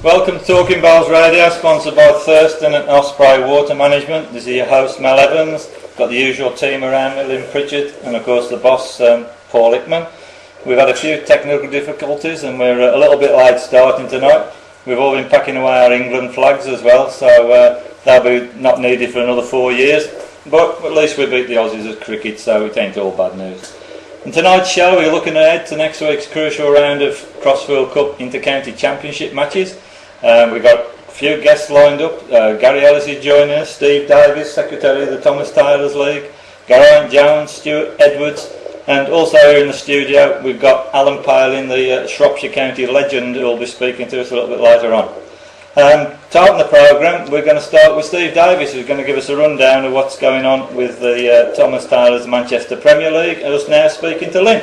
Welcome to Talking Bowls Radio, sponsored by Thurston and Osprey Water Management. This is your host, Mel Evans. Got the usual team around me, Lynn Pritchard, and of course the boss, Paul Hickman. We've had a few technical difficulties and we're a little bit late starting tonight. We've all been packing away our England flags as well, so they'll be not needed for another 4 years. But at least we beat the Aussies at cricket, so it ain't all bad news. In tonight's show, we're looking ahead to next week's crucial round of Crossfield Cup Inter-County Championship matches. We've got a few guests lined up. Gary Ellis is joining us, Steve Davis, Secretary of the Thomas Taylors League, Geraint Jones, Stuart Edwards, and also here in the studio we've got Alan Paling, the Shropshire County legend, who will be speaking to us a little bit later on. To open the programme, we're going to start with Steve Davis, who's going to give us a rundown of what's going on with the Thomas Taylors Manchester Premier League, and us now speaking to Lynn.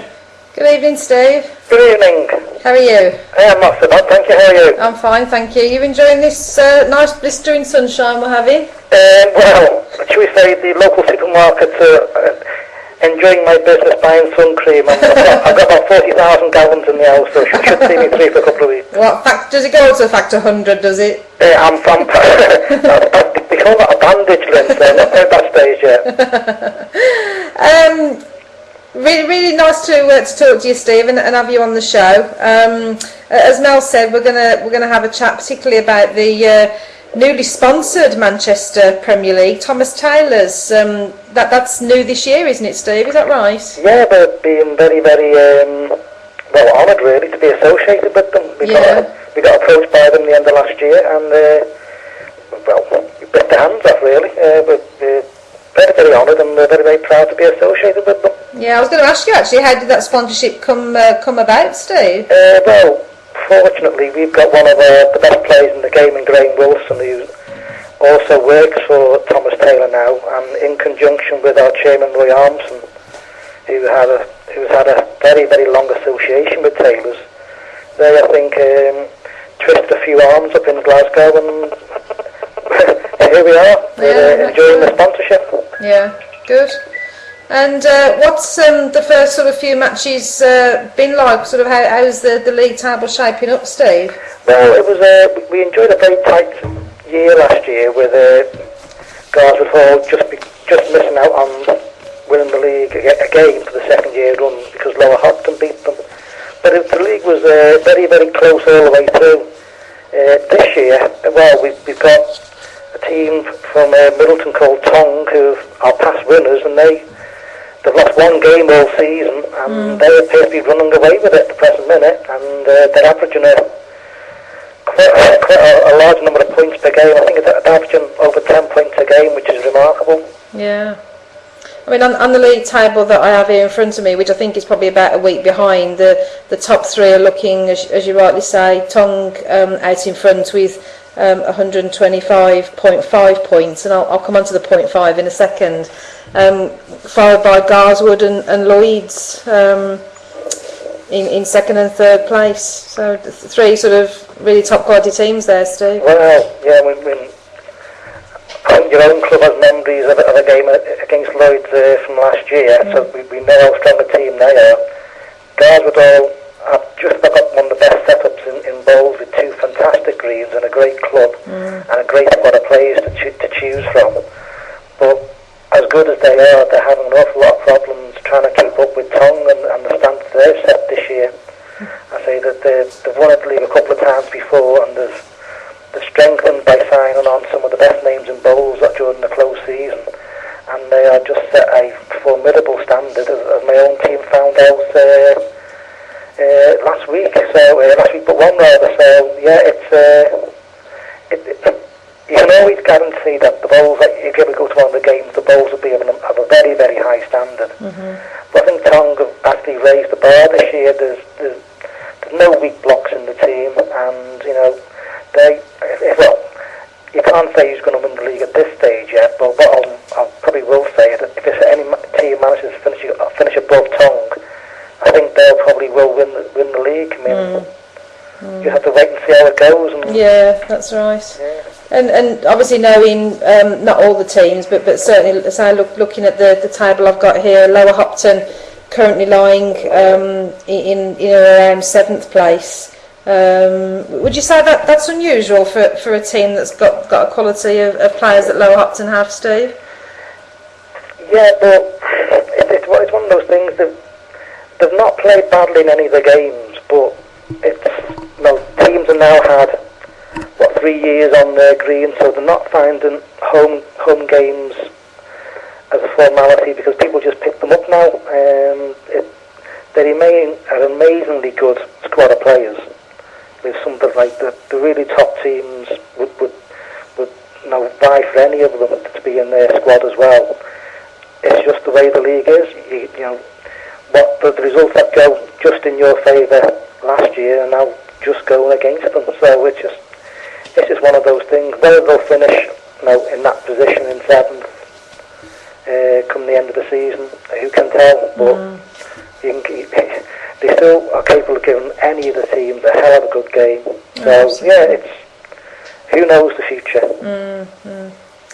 Good evening, Steve. Good evening. How are you? I'm not so bad, thank you. How are you? I'm fine, thank you. You enjoying this nice blistering sunshine we're having? Well, should we say the local supermarkets are enjoying my business buying sun cream. I've got about 40,000 gallons in the house, so should see me through for a couple of weeks. What does it go to a factor 100, does it? I'm from... they call that a bandage, Lynn, so I'm not at that stage yet. Really nice to talk to you, Steve, and have you on the show. As Mel said, we're gonna have a chat particularly about the newly sponsored Manchester Premier League, Thomas Taylors. That's new this year, isn't it, Steve? Is that right? Yeah, we're being very, very well honoured, really, to be associated with them. We got approached by them the end of last year, and well, we bit their hands off, really. We're very, very honoured, and we're very, very proud to be associated with them. Yeah, I was going to ask you actually, how did that sponsorship come about, Steve? Well, fortunately, we've got one of the best players in the game in Graham Wilson, who also works for Thomas Taylor now, and in conjunction with our chairman Roy Armson, who's had a very, very long association with Taylors. They, I think, twisted a few arms up in Glasgow, and here we are. We're enjoying the sponsorship. Yeah, good. And what's the first sort of few matches been like? Sort of how's the league table shaping up, Steve? Well, it was we enjoyed a very tight year last year with Garswood Hall just missing out on winning the league again for the second year run because Lower Hopton beat them. But the league was very, very close all the way through. This year, well, we've got a team from Middleton called Tong who are past winners, and they've lost one game all season, and they appear to be running away with it at the present minute, and they're averaging quite a large number of points per game. I think they're averaging over 10 points a game, which is remarkable. Yeah. I mean, on the league table that I have here in front of me, which I think is probably about a week behind, the top three are looking, as you rightly say, Tong out in front with 125.5 points, and I'll come on to the 0.5 in a second, followed by Garswood and Lloyds in second and third place. So three sort of really top quality teams there, Steve. Well, yeah, I think your own club has memories of a game against Lloyds from last year, so we know how strong a team they are. Garswood have just got one of the best setups in bowls with two fantastic greens and a great club and a great squad of players to choose from. But as good as they are, they're having an awful lot of problems trying to keep up with Tong and the standards they've set this year. I say that they've won the league a couple of times before, and they've strengthened by signing on some of the best names in bowls during the close season, and they are just set a formidable standard, as my own team found out last week but one rather. So yeah, you can always guarantee that the bowls, if you ever go to one of the games, the bowls will be of a very, very high standard. But I think Tong have actually raised the bar this year. There's no weak blocks in the team, and you know you can't say who's going to win the league at this stage yet. But what I probably will say is that if any team manages to finish above Tong, I think they'll probably will win the league. I mean, you have to wait and see how it goes. Yeah, that's right. Yeah. And obviously knowing not all the teams, but certainly as I looking at the table I've got here, Lower Hopton currently lying in around 7th place. Would you say that that's unusual for a team that's got a quality of players that Lower Hopton have, Steve? Yeah, but it's one of those things that they've not played badly in any of the games, but teams have now had 3 years on their green, so they're not finding home games as a formality because people just pick them up now. They remain an amazingly good squad of players. With something like the really top teams would vie for any of them to be in their squad as well. It's just the way the league is. You know, what the results that go just in your favour last year are now just going against them. So it's just one of those things. Whether they'll finish in that position in 7th come the end of the season, who can tell? But they still are capable of giving any of the teams a hell of a good game. So yeah, who knows the future.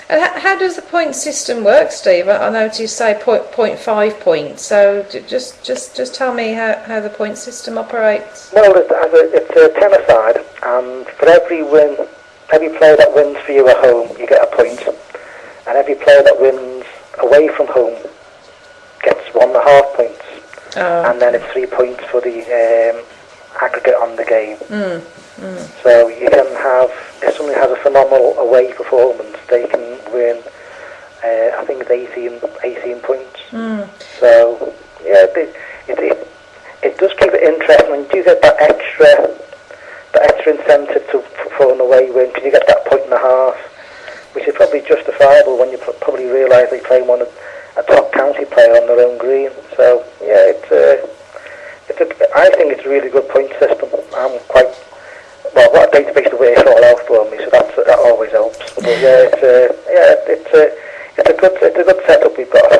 And how does the point system work, Steve? I noticed you say 0.5 points. So just tell me how the point system operates. Well, it's a 10-a-side, and for every player that wins for you at home, you get a point, and every player that wins away from home gets 1.5 points. And then it's 3 points for the aggregate on the game. So you can have, if somebody has a phenomenal away performance, they can win, I think it's 18 points. So yeah, it does keep it interesting, and you do get that extra incentive for an away win, because you get that 1.5, which is probably justifiable when you probably realise they play a top county player on their own green. So yeah, I think it's a really good point system. I'm quite what a database to work all out for me, so that always helps. But yeah, it's a good setup we've got.